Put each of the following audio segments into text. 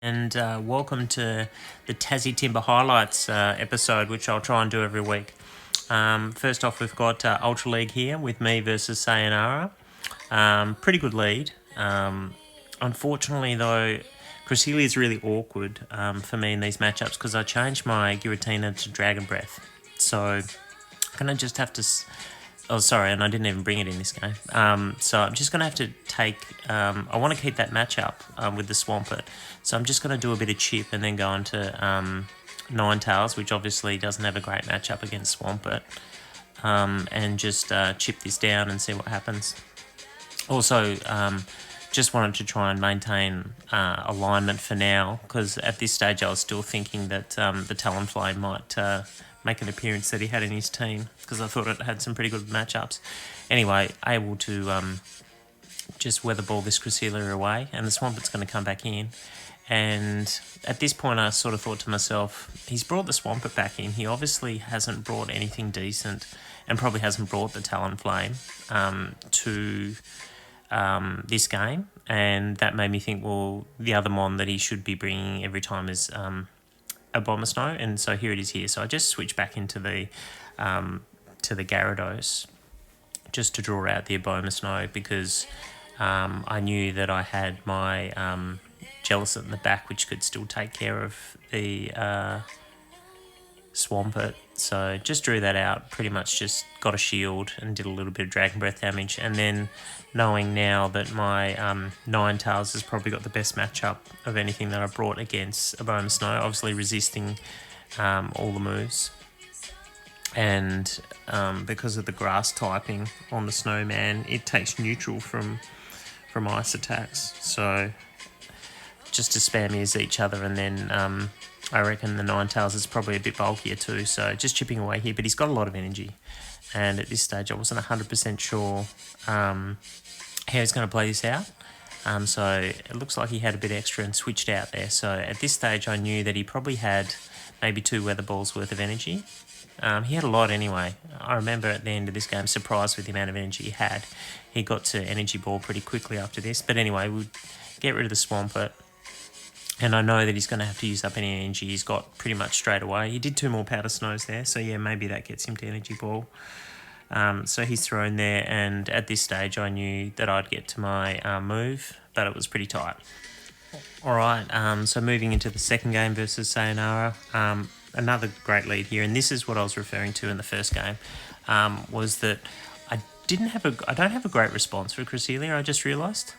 and welcome to the Tassie Timber Highlights episode, which I'll try and do every week. First off, we've got Ultra League here with me versus Sayonara. Pretty good lead. Unfortunately, though, Cresselia is really awkward for me in these matchups because I changed my Giratina to Dragon Breath. So I'm going to just have to... Oh, sorry, and I didn't even bring it in this game. So I'm just going to have to take... I want to keep that matchup with the Swampert. So I'm just going to do a bit of chip and then go into Ninetales, which obviously doesn't have a great matchup against Swampert. And just chip this down and see what happens. Also, just wanted to try and maintain alignment for now, because at this stage I was still thinking that the Talonflame might make an appearance that he had in his team, because I thought it had some pretty good matchups. Anyway, able to just weather ball this Cresselia away, and the Swampert's going to come back in. And at this point I sort of thought to myself, he's brought the Swampert back in. He obviously hasn't brought anything decent, and probably hasn't brought the Talonflame to this game, and that made me think, well, the other mon that he should be bringing every time is Abomasnow, and so here it is here. So I just switched back into the Gyarados just to draw out the Abomasnow, because I knew that I had my Jellicent in the back, which could still take care of the Swampert. So just drew that out, pretty much just got a shield and did a little bit of Dragon Breath damage. And then knowing now that my Ninetales has probably got the best matchup of anything that I brought against Abomasnow, obviously resisting all the moves. And because of the grass typing on the Snowman, it takes neutral from ice attacks. So just to spam use each other, and then I reckon the Ninetales is probably a bit bulkier too, so just chipping away here, but he's got a lot of energy. And at this stage I wasn't 100% sure how he's going to play this out. So it looks like he had a bit extra and switched out there. So at this stage I knew that he probably had maybe 2 weather balls worth of energy. He had a lot anyway. I remember at the end of this game, surprised with the amount of energy he had. He got to energy ball pretty quickly after this. But anyway, we'll get rid of the Swampert. And I know that he's going to have to use up any energy he's got pretty much straight away. He did 2 more Powder Snows there, so yeah, maybe that gets him to energy ball. So he's thrown there, and at this stage I knew that I'd get to my move, but it was pretty tight. Alright, so moving into the second game versus Sayonara. Another great lead here, and this is what I was referring to in the first game, was that I don't have a great response for Cresselia, I just realised.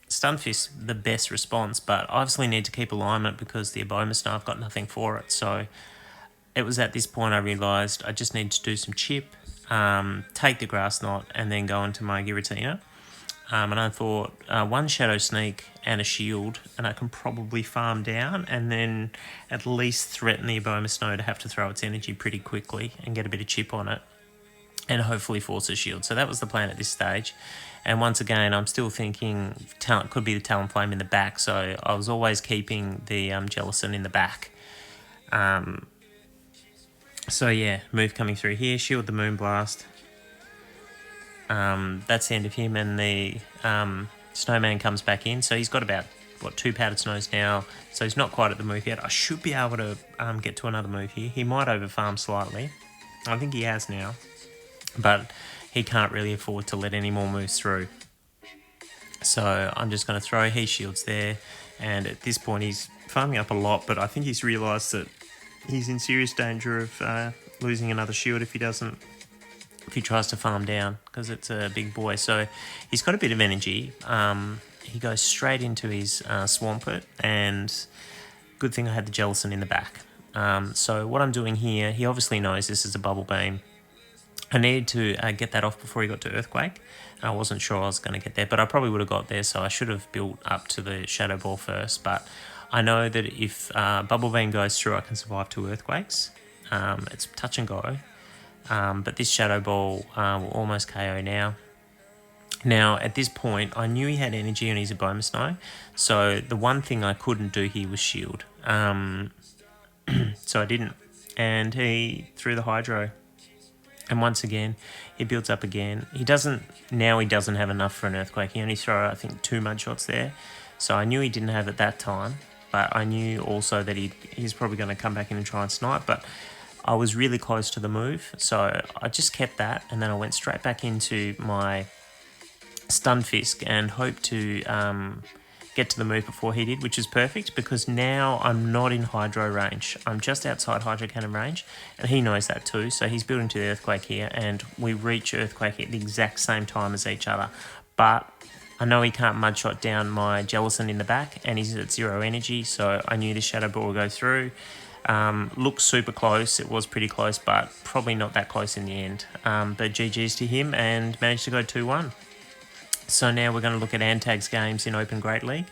Stunfisk, the best response, but I obviously need to keep alignment because the Abomasnow, I've got nothing for it. So it was at this point I realised I just need to do some chip, take the Grass Knot, and then go into my Giratina. And I thought 1 Shadow Sneak and a Shield, and I can probably farm down and then at least threaten the Abomasnow to have to throw its energy pretty quickly and get a bit of chip on it, and hopefully force a shield. So that was the plan at this stage. And once again, I'm still thinking could be the Talonflame in the back, so I was always keeping the Jellicent in the back. So yeah, move coming through here, shield the Moonblast. That's the end of him, and the Snowman comes back in. So he's got about, 2 Powdered Snows now, so he's not quite at the move yet. I should be able to get to another move here. He might overfarm slightly. I think he has now, but he can't really afford to let any more moves through. So I'm just going to throw He Shields there, and at this point he's farming up a lot, but I think he's realised that he's in serious danger of losing another shield if he tries to farm down, because it's a big boy. So he's got a bit of energy. He goes straight into his Swampert, and good thing I had the Jellicent in the back. So what I'm doing here, he obviously knows this is a Bubble Beam. I needed to get that off before he got to Earthquake. I wasn't sure I was going to get there, but I probably would have got there, so I should have built up to the Shadow Ball first. But I know that if Bubble Beam goes through, I can survive 2 Earthquakes. It's touch and go. But this Shadow Ball will almost KO now. Now, at this point, I knew he had energy on his Abomasnow, so the one thing I couldn't do here was shield. So I didn't. And he threw the Hydro. And once again, he builds up again. He doesn't have enough for an Earthquake. He only threw, I think, 2 Mudshots there. So I knew he didn't have it that time. but I knew also that he's probably going to come back in and try and snipe, but I was really close to the move, so I just kept that, and then I went straight back into my Stunfisk and hoped to get to the move before he did, which is perfect because now I'm not in Hydro range. I'm just outside Hydro Cannon range, and he knows that too, so he's building to the Earthquake here, and we reach Earthquake at the exact same time as each other. But I know he can't mudshot down my Jellison in the back, and he's at 0 energy, so I knew the Shadow Ball would go through. Looks super close. It was pretty close, but probably not that close in the end. But GG's to him, and managed to go 2-1. So now we're going to look at Antag's games in Open Great League.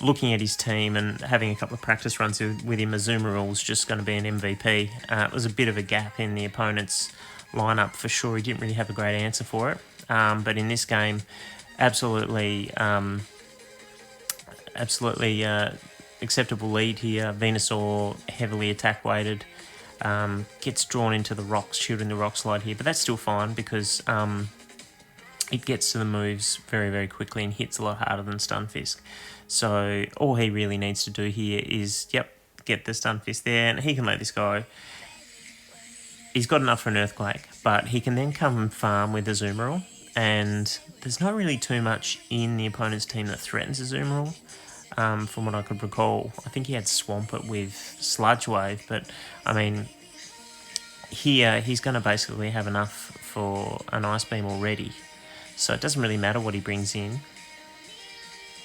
Looking at his team and having a couple of practice runs with him, Azumarill was just going to be an MVP. It was a bit of a gap in the opponent's lineup for sure. He didn't really have a great answer for it. But in this game, absolutely acceptable lead here. Venusaur heavily attack weighted. Gets drawn into the rocks, shielding the rock slide here. But that's still fine because it gets to the moves very, very quickly and hits a lot harder than Stunfisk. So all he really needs to do here is, get the Stunfisk there, and he can let this go. He's got enough for an Earthquake, but he can then come and farm with Azumarill, and there's not really too much in the opponent's team that threatens Azumarill. From what I could recall, I think he had Swampert with Sludge Wave, but I mean, here he's going to basically have enough for an Ice Beam already. So it doesn't really matter what he brings in.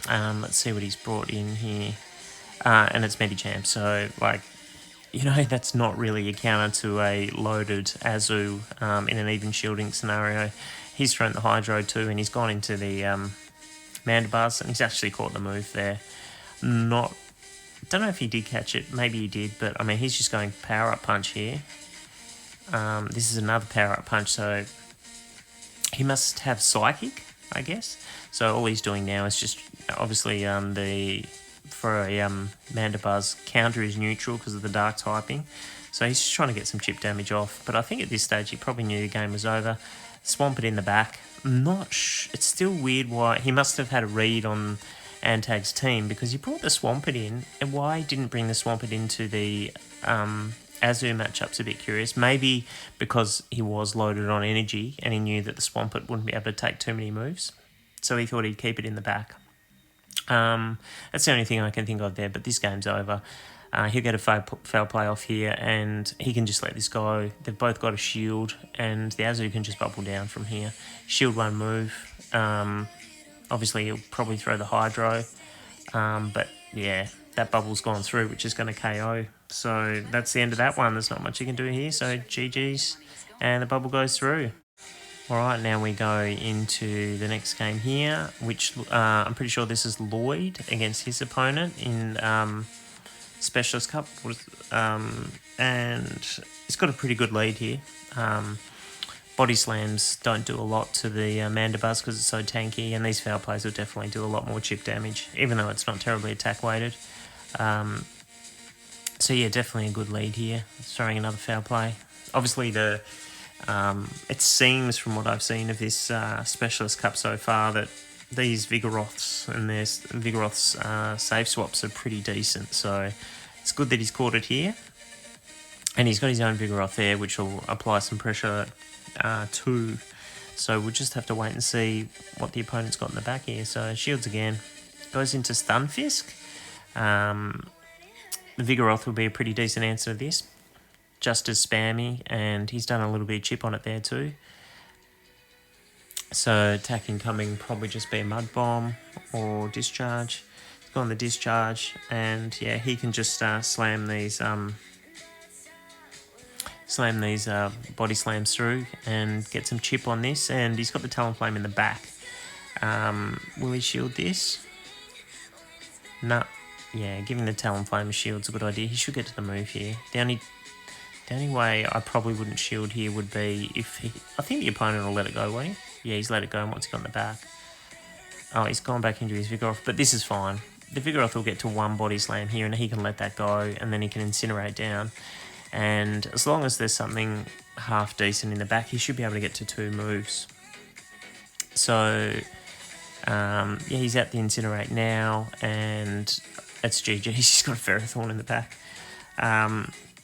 Let's see what he's brought in here. And it's Medicham. So, that's not really a counter to a loaded Azu in an even shielding scenario. He's thrown the Hydro too, and he's gone into the Mandibuzz, and he's actually caught the move there. Don't know if he did catch it. Maybe he did, but I mean, he's just going Power Up Punch here. This is another Power Up Punch, so he must have Psychic, I guess. So all he's doing now is just, obviously, for a Mandibuzz, counter is neutral because of the Dark typing. So he's just trying to get some chip damage off. But I think at this stage he probably knew the game was over. Swampert in the back. It's still weird why. He must have had a read on Antag's team because he brought the Swampert in. And why he didn't bring the Swampert into the Azu matchup's a bit curious. Maybe because he was loaded on energy and he knew that the Swampert wouldn't be able to take too many moves. So he thought he'd keep it in the back. That's the only thing I can think of there, but this game's over. He'll get a foul play off here, and he can just let this go. They've both got a shield, and the Azu can just bubble down from here. Shield one move. Obviously, he'll probably throw the Hydro, but yeah, that bubble's gone through, which is going to KO. So that's the end of that one. There's not much you can do here, so GG's, and the bubble goes through. Alright, now we go into the next game here, which I'm pretty sure this is Lloyd against his opponent in Specialist Cup. And he's got a pretty good lead here. Body slams don't do a lot to the Mandibuzz because it's so tanky, and these foul plays will definitely do a lot more chip damage, even though it's not terribly attack weighted. So yeah, definitely a good lead here. Throwing another foul play. Obviously it seems from what I've seen of this Specialist Cup so far that these Vigoroths and their Vigoroths save swaps are pretty decent. So it's good that he's caught it here. And he's got his own Vigoroth there, which will apply some pressure too. So we'll just have to wait and see what the opponent's got in the back here. So shields again. Goes into Stunfisk. The Vigoroth will be a pretty decent answer to this. Just as spammy, and he's done a little bit of chip on it there too. So attack incoming probably just be a Mud Bomb or Discharge. He's got on the Discharge, and yeah, he can just slam these body slams through and get some chip on this. And he's got the Talonflame in the back. Will he shield this? No. Yeah, giving the Talonflame a shield's a good idea. He should get to the move here. The only way I probably wouldn't shield here would be if I think the opponent will let it go, won't he? Yeah, he's let it go, and what's he got in the back? Oh, he's gone back into his Vigoroth, but this is fine. The Vigoroth will get to one body slam here, and he can let that go, and then he can incinerate down. And as long as there's something half decent in the back, he should be able to get to 2 moves. So, yeah, he's at the incinerate now, and That's GG. He's got a Ferrothorn in the back.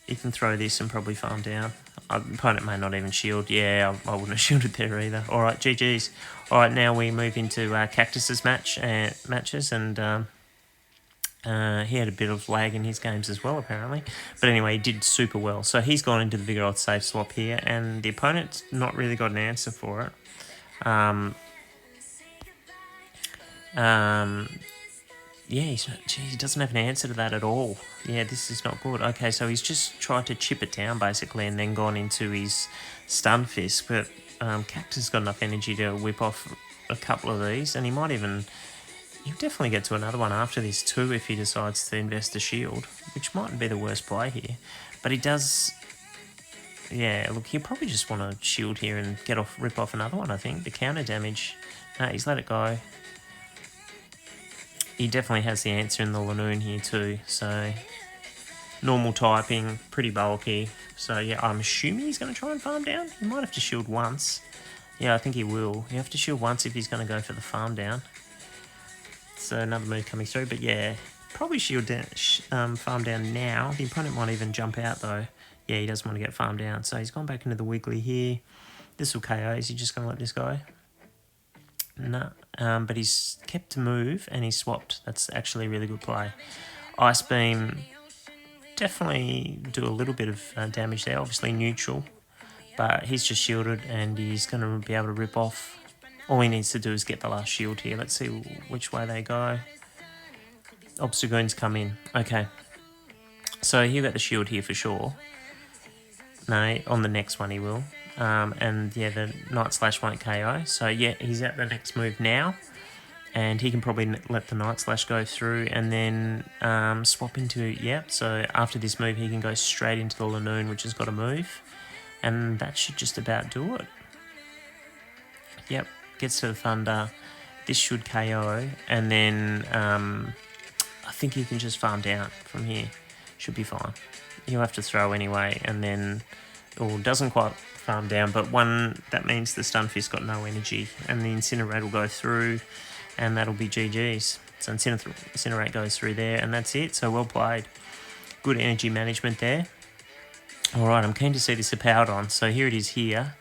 He can throw this and probably farm down. Opponent may not even shield. Yeah, I wouldn't have shielded there either. All right, GG's. All right, now we move into Cactus's matches, and he had a bit of lag in his games as well, apparently. But anyway, he did super well. So he's gone into the Vigoroth safe swap here, and the opponent's not really got an answer for it. Yeah, he doesn't have an answer to that at all. Yeah, this is not good. Okay, so he's just tried to chip it down, basically, and then gone into his Stun Fist. But Cactus got enough energy to whip off a couple of these, and he might even... He'll definitely get to another one after this too if he decides to invest a shield, which mightn't be the worst play here. But he does... Yeah, look, he'll probably just want to shield here and rip off another one, I think. The counter damage. No, he's let it go. He definitely has the answer in the Lanoon here too, so normal typing, pretty bulky. So yeah, I'm assuming he's going to try and farm down. He might have to shield once. Yeah, I think he will. You have to shield once if he's going to go for the farm down. So another move coming through, but yeah, probably shield down, farm down now. The opponent might even jump out though. Yeah, he doesn't want to get farmed down, so he's gone back into the Wiggly here. This will KO. Is he just going to let this go? No, but he's kept to move and he's swapped. That's actually a really good play. Ice Beam definitely do a little bit of damage there, obviously neutral, but he's just shielded and he's going to be able to rip off. All he needs to do is get the last shield here. Let's see which way they go. Obstagoons come in. Okay, so he'll get the shield here for sure. No, on the next one he will. And yeah, the Night Slash won't KO. So yeah, he's at the next move now. And he can probably let the Night Slash go through and then swap into... Yeah, so after this move, he can go straight into the Lanoon, which has got a move. And that should just about do it. Yep, gets to the Thunder. This should KO. And then I think he can just farm down from here. Should be fine. He'll have to throw anyway, and then... Or doesn't quite farm down, but that means the Stun Fist got no energy, and the Incinerate will go through, and that'll be GG's. So Incinerate goes through there, and that's it. So well played. Good energy management there. All right, I'm keen to see this Hippowdon. So here it is here.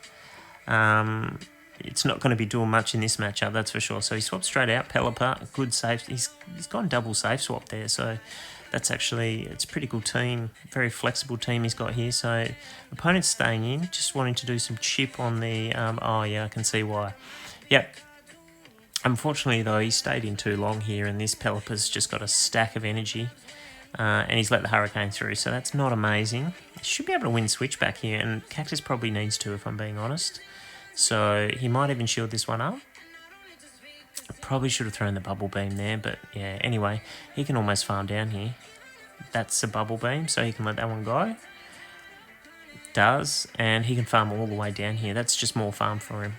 It's not going to be doing much in this matchup, that's for sure. So he swapped straight out. Pelipper, good safe. He's gone double safe swap there, so... That's actually, it's a pretty good team, very flexible team he's got here. So opponent's staying in, just wanting to do some chip on the, oh yeah, I can see why. Yep. Unfortunately though, he stayed in too long here and this Pelipper's just got a stack of energy and he's let the Hurricane through. So that's not amazing. He should be able to win switchback here and Cactus probably needs to if I'm being honest. So he might even shield this one up. Probably should have thrown the Bubble Beam there, but yeah, anyway, he can almost farm down here. That's a Bubble Beam, so he can let that one go. Does, and he can farm all the way down here. That's just more farm for him.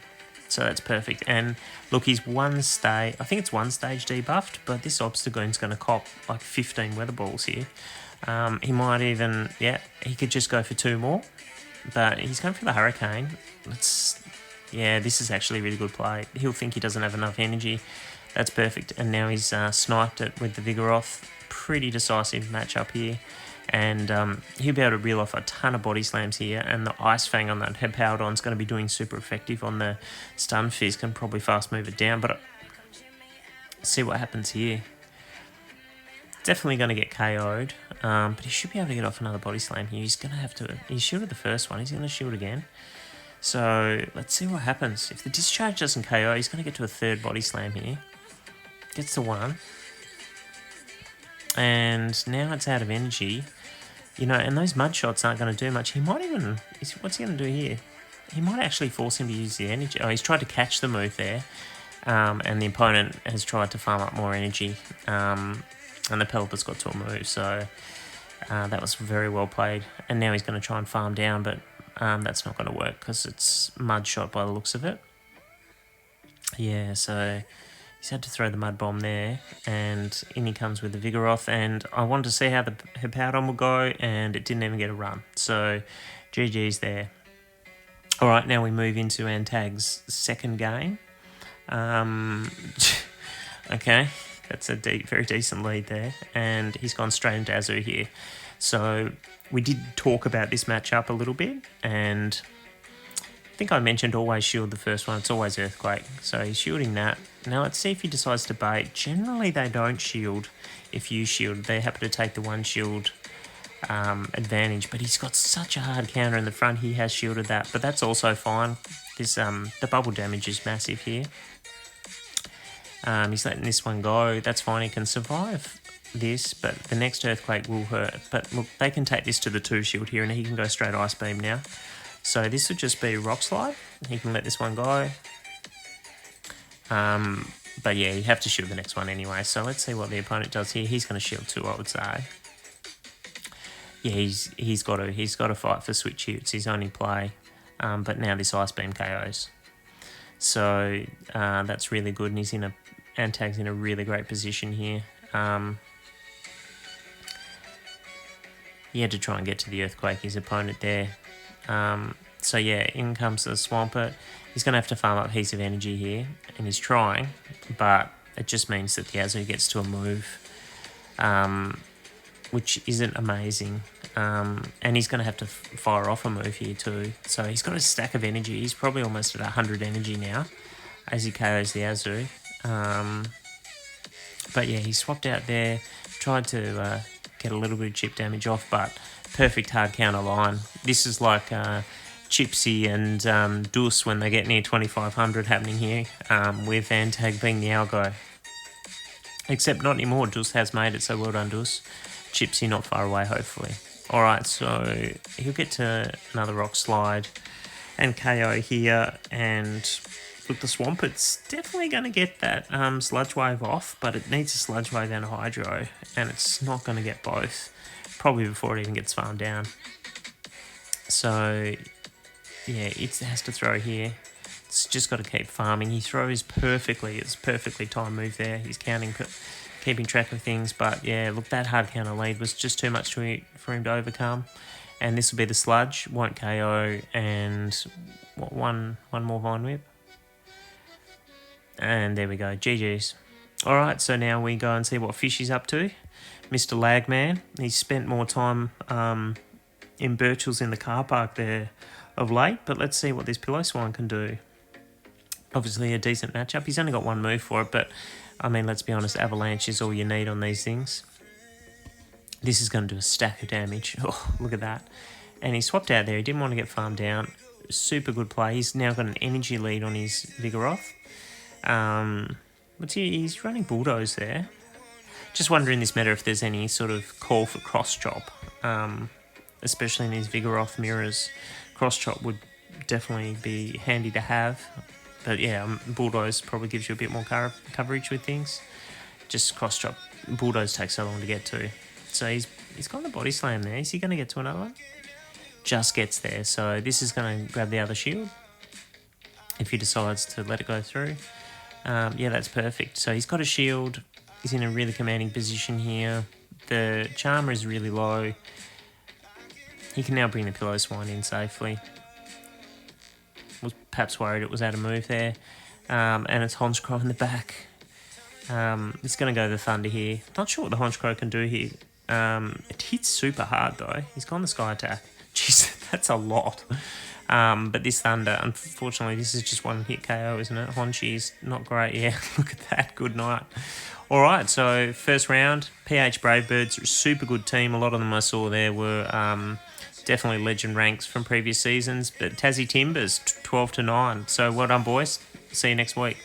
So that's perfect. And look, he's I think it's one stage debuffed, but this Obstagoon's going to cop like 15 Weather Balls here. He might even, yeah, he could just go for 2 more, but he's going for the Hurricane. Yeah, this is actually a really good play. He'll think he doesn't have enough energy. That's perfect. And now he's sniped it with the Vigoroth. Pretty decisive matchup here. And he'll be able to reel off a ton of body slams here. And the Ice Fang on that Hippowdon's going to be doing super effective on the Stun Fist. Can probably fast move it down. But see what happens here. Definitely going to get KO'd. But he should be able to get off another body slam here. He's going to have to... He shielded the first one. He's going to shield again. So let's see what happens. If the discharge doesn't KO, he's going to get to a 3rd body slam here. Gets to 1. And now it's out of energy. You know, and those mud shots aren't going to do much. He might even... What's he going to do here? He might actually force him to use the energy. Oh, he's tried to catch the move there. And the opponent has tried to farm up more energy. And the Pelipper's got to a move. So that was very well played. And now he's going to try and farm down, but... that's not going to work because it's mud shot by the looks of it. Yeah, so he's had to throw the mud bomb there, and in he comes with the Vigoroth, and I wanted to see how the Hippowdon will go, and it didn't even get a run. So GG's there. All right, now we move into Antag's second game. Okay, That's a very decent lead there. And he's gone straight into Azu here. So we did talk about this matchup a little bit, and I think I mentioned always shield the first one. It's always Earthquake. So he's shielding that. Now let's see if he decides to bait. Generally, they don't shield if you shield. They're happy to take the one shield advantage, but he's got such a hard counter in the front. He has shielded that, but that's also fine. This the bubble damage is massive here. He's letting this one go. That's fine. He can survive this, but the next Earthquake will hurt. But look, they can take this to the 2 shield here, and he can go straight Ice Beam now. So this would just be Rock Slide. He can let this one go. But yeah, you have to shield the next one anyway. So let's see what the opponent does here. He's going to shield 2, I would say. Yeah, he's got to fight for switch here. It's his only play. But now this Ice Beam KOs. So that's really good, and Antag's in a really great position here. He had to try and get to the Earthquake, his opponent there. So yeah, in comes the Swampert. He's going to have to farm up heaps of energy here, and he's trying, but it just means that the Azu gets to a move, which isn't amazing. And he's going to have to fire off a move here too. So he's got a stack of energy. He's probably almost at 100 energy now as he KOs the Azu. But yeah, he swapped out there, tried to get a little bit of chip damage off, but perfect hard counter line. This is like Chipsy and Dus when they get near 2500 happening here, with Antag being the algo. Except not anymore. Dus has made it, so well done, Dus. Chipsy not far away, hopefully. Alright, so he'll get to another Rock Slide and KO here, and look, the Swampert's definitely going to get that Sludge Wave off, but it needs a Sludge Wave and a Hydro, and it's not going to get both, probably before it even gets farmed down. So, yeah, it has to throw here. It's just got to keep farming. He throws perfectly. It's a perfectly timed move there. He's keeping track of things, but yeah, look, that hard counter lead was just too much for him to overcome, and this will be the Sludge, won't KO, and one more Vine Whip, and there we go, GG's. Alright, so now we go and see what Fishy's up to. Mr. Lagman, he's spent more time in Birchall's in the car park there of late, but let's see what this Pillow Swine can do. Obviously a decent matchup. He's only got one move for it, but I mean, let's be honest, Avalanche is all you need on these things. This is going to do a stack of damage. Oh, look at that. And he swapped out there. He didn't want to get farmed down. Super good play. He's now got an energy lead on his Vigoroth. He's running Bulldoze there. Just wondering this meta if there's any sort of call for cross-chop, especially in his Vigoroth mirrors. Cross-chop would definitely be handy to have. But yeah, Bulldoze probably gives you a bit more coverage with things. Just cross-chop. Bulldoze takes so long to get to. So he's got the Body Slam there. Is he going to get to another one? Just gets there. So this is going to grab the other shield if he decides to let it go through. Yeah, that's perfect. So he's got a shield. He's in a really commanding position here. The Charmer is really low. He can now bring the Pillow Swine in safely. Was perhaps worried it was out of move there. And it's Honchkrow in the back. He's going to go the Thunder here. Not sure what the Honchkrow can do here. It hits super hard though. He's gone the Sky Attack. Jeez, that's a lot. But this Thunder, unfortunately, this is just one hit KO, isn't it? Honchi's not great. Yeah, look at that. Good night. All right, so first round, PH Bravebirds, super good team. A lot of them I saw there were definitely legend ranks from previous seasons. But Tassie Timburrs, 12-9. So well done, boys. See you next week.